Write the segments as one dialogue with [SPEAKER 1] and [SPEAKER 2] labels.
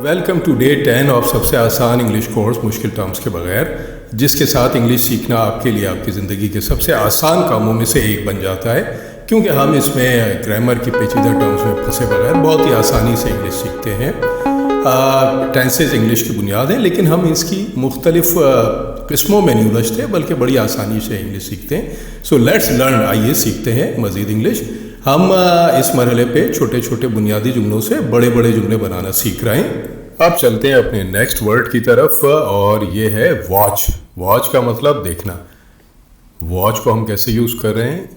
[SPEAKER 1] Welcome to day 10 of सबसे आसान English course मुश्किल टर्म्स के बगैर, जिसके साथ इंग्लिश सीखना आपके लिए आपकी ज़िंदगी के सबसे आसान कामों में से एक बन जाता है, क्योंकि हम इसमें ग्रामर की पेचीदा टर्म्स में फंसे बगैर बहुत ही आसानी से इंग्लिश सीखते हैं। टेंसेज इंग्लिश की बुनियाद है, लेकिन हम इसकी मुख्तलिफ किस्मों में नहीं उलझते बल्कि बड़ी आसानी से इंग्लिश सीखते हैं। सो लेट्स लर्न, आइए सीखते हैं मज़ीद इंग्लिश। हम इस मरहले पे छोटे छोटे बुनियादी जुमलों से बड़े बड़े जुमले बनाना सीख रहे हैं। अब चलते हैं अपने नेक्स्ट वर्ड की तरफ, और ये है वॉच। वॉच का मतलब देखना। वॉच को हम कैसे यूज़ कर रहे हैं,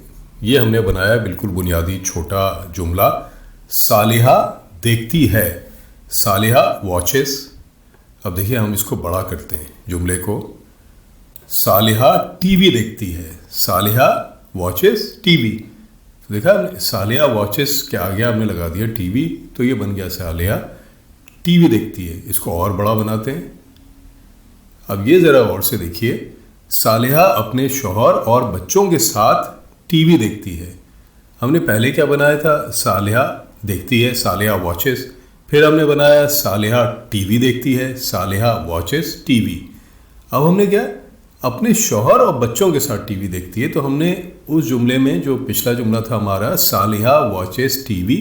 [SPEAKER 1] ये हमने बनाया बिल्कुल बुनियादी छोटा जुमला। सालिहा देखती है, सालिहा वॉचेस। अब देखिए हम इसको बड़ा करते हैं जुमले को। सालिहा टीवी देखती है, सालिहा वॉचेस टीवी। तो देखा हमने, सालिहा वॉचेस के आगे हमने लगा दिया टीवी, तो ये बन गया सालिहा टीवी देखती है। इसको और बड़ा बनाते हैं। अब ये ज़रा और से देखिए, सालिहा अपने शौहर और बच्चों के साथ टीवी देखती है। हमने पहले क्या बनाया था, सालिहा देखती है, सालिहा वॉचेस। फिर हमने बनाया सालिहा टीवी देखती है, सालिहा वॉचेस टीवी। अब हमने क्या, अपने शौहर और बच्चों के साथ टीवी देखती है। तो हमने उस जुमले में जो पिछला जुमला था हमारा, सालिहा वॉचेस टीवी,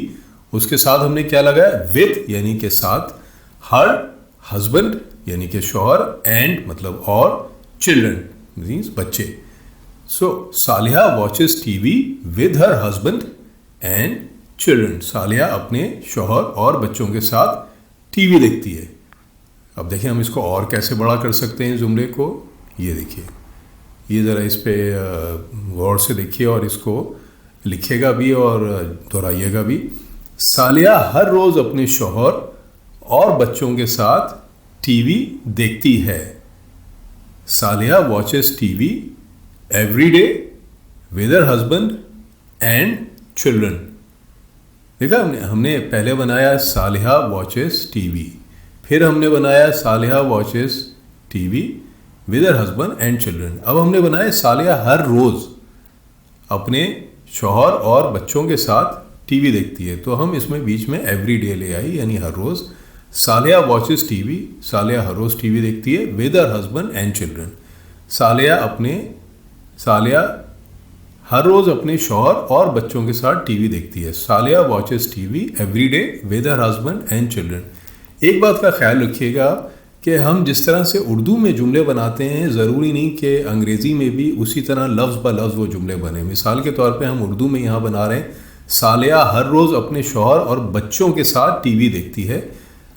[SPEAKER 1] उसके साथ हमने क्या लगाया, विद यानी के साथ, हर हस्बैंड यानी के शौहर, एंड मतलब और, चिल्ड्रन मीन्स बच्चे। So Saliha watches TV with her husband and children. Saliha अपने शौहर और बच्चों के साथ टीवी देखती है। अब देखिए हम इसको और कैसे बड़ा कर सकते हैं जुमले को। ये देखिए, ये ज़रा इस पे गौर से देखिए और इसको लिखेगा भी और दोहराइएगा भी। सालिहा हर रोज़ अपने शौहर और बच्चों के साथ टीवी देखती है। Saliha watches TV every day with her husband and children. देखा हमने पहले बनाया सालिहा वॉचेस टीवी, फिर हमने बनाया Saliha watches TV with her husband and children. अब हमने बनाया सालिहा हर रोज़ अपने शौहर और बच्चों के साथ टीवी देखती है। तो हम इसमें बीच में एवरी डे ले आई, यानी हर रोज़। सालिहा वॉचेस टीवी, सालिहा हर रोज़ टीवी देखती है with her husband and children. Saliha हर रोज़ अपने शौहर और बच्चों के साथ टीवी देखती है। Saliha watches TV every day with her husband and children. एक बात का ख्याल रखिएगा कि हम जिस तरह से उर्दू में जुमले बनाते हैं, ज़रूरी नहीं कि अंग्रेज़ी में भी उसी तरह लफ्ज़ ब लफ्ज़ वो जुमले बने। मिसाल के तौर पे हम उर्दू में यहाँ बना रहे हैं, सालिहा हर रोज़ अपने शौहर और बच्चों के साथ टीवी देखती है।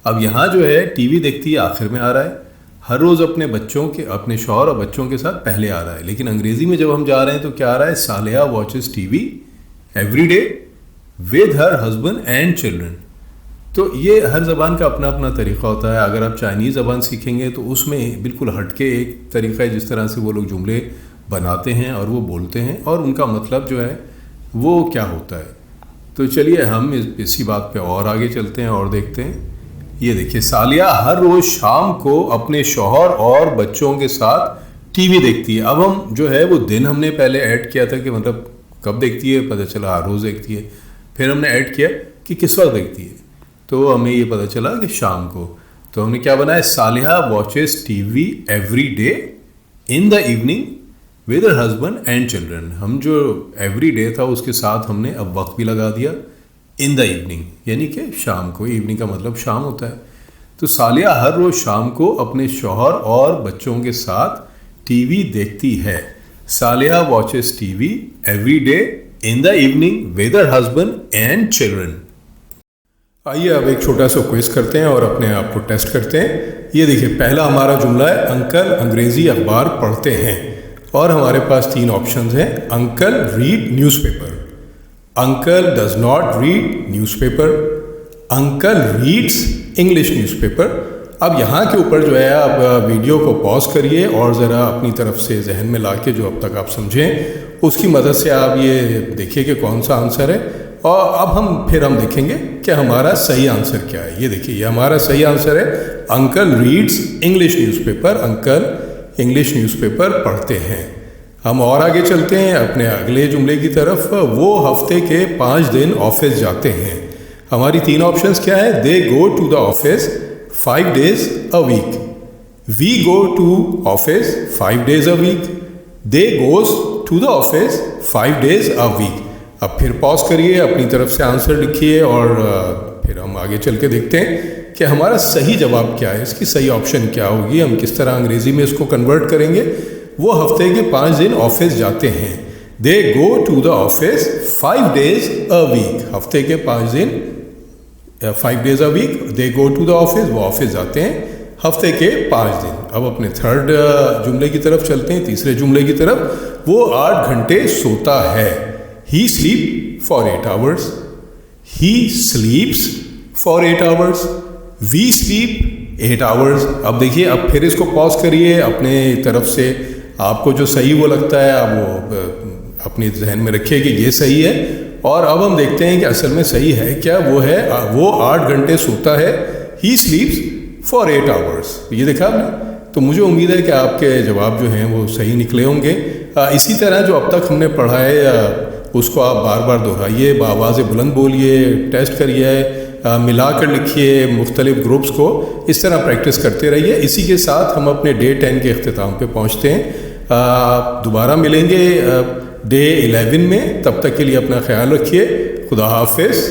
[SPEAKER 1] अब यहाँ जो है टीवी देखती है आखिर में आ रहा है, हर रोज़ अपने शौहर और बच्चों के साथ पहले आ रहा है। लेकिन अंग्रेज़ी में जब हम जा रहे हैं तो क्या आ रहा है, Saliha watches TV every day with her husband and children. तो ये हर ज़बान का अपना अपना तरीक़ा होता है। अगर आप चाइनीज़ ज़बान सीखेंगे तो उसमें बिल्कुल हटके एक तरीक़ा है जिस तरह से वो लोग जुमले बनाते हैं और वो बोलते हैं, और उनका मतलब जो है वो क्या होता है। तो चलिए हम इसी बात पे और आगे चलते हैं और देखते हैं। ये देखिए, सालिहा हर रोज़ शाम को अपने शौहर और बच्चों के साथ टीवी देखती है। अब हम जो है वो दिन हमने पहले ऐड किया था कि मतलब कब देखती है, पता चला हर रोज़ देखती है। फिर हमने ऐड किया कि किस वक्त देखती है, तो हमें ये पता चला कि शाम को। तो हमने क्या बनाया, Saliha watches TV every day in the evening with her husband and children. हम जो एवरी डे था उसके साथ हमने अब वक्त भी लगा दिया, इन द इवनिंग यानी कि शाम को। इवनिंग का मतलब शाम होता है। तो सालिहा हर रोज़ शाम को अपने शौहर और बच्चों के साथ टीवी देखती है। Saliha watches TV every day in the evening with her husband and children. आइए अब एक छोटा सा क्विज करते हैं और अपने आप को टेस्ट करते हैं। ये देखिए, पहला हमारा जुमला है, अंकल अंग्रेज़ी अखबार पढ़ते हैं। और हमारे पास 3 ऑप्शंस हैं। Uncle read newspaper, uncle does not read newspaper, uncle reads English newspaper. अब यहाँ के ऊपर जो है आप वीडियो को पॉज करिए और ज़रा अपनी तरफ से जहन में ला के जो अब तक आप समझें उसकी मदद से आप ये देखिए कि कौन सा आंसर है। और अब हम देखेंगे कि हमारा सही आंसर क्या है। ये देखिए, ये हमारा सही आंसर है, uncle reads English newspaper, uncle English newspaper पढ़ते हैं। हम और आगे चलते हैं अपने अगले जुमले की तरफ। वो हफ्ते के 5 दिन ऑफिस जाते हैं। हमारी 3 ऑप्शंस क्या है, they go to the office, 5 days a week. We go to office 5 days a week. They goes to the office 5 days a week. अब फिर पॉज करिए, अपनी तरफ से आंसर लिखिए और फिर हम आगे चल के देखते हैं कि हमारा सही जवाब क्या है, इसकी सही ऑप्शन क्या होगी, हम किस तरह अंग्रेजी में इसको कन्वर्ट करेंगे। वो हफ्ते के 5 दिन ऑफिस जाते हैं। They go to the office 5 days a week. हफ्ते के 5 दिन 5 days a week. They go to the office, वो ऑफिस जाते हैं हफ्ते के 5 दिन। अब अपने थर्ड जुमले की तरफ चलते हैं, तीसरे जुमले की तरफ। वो 8 घंटे सोता है। He sleep for 8 hours. He sleeps for 8 hours. We sleep 8 hours. अब देखिए, अब फिर इसको पॉज करिए, अपने तरफ से आपको जो सही वो लगता है आप वो अपने जहन में रखिए कि ये सही है। और अब हम देखते हैं कि असल में सही है क्या। वो 8 घंटे सोता है। He sleeps for 8 hours. ये देखा आपने? तो मुझे उम्मीद है कि आपके जवाब जो हैं वो सही निकले होंगे। इसी तरह जो अब तक हमने पढ़ा है उसको आप बार बार दोहराइए, आवाज़ बुलंद बोलिए, टेस्ट करिए, मिला कर लिखिए मुख्तलिफ ग्रुप्स को। इस तरह प्रैक्टिस करते रहिए। इसी के साथ हम अपने डे 10 के अख्तिताम पे पहुँचते हैं। दोबारा मिलेंगे डे 11 में। तब तक के लिए अपना ख्याल रखिए। खुदा हाफिज़।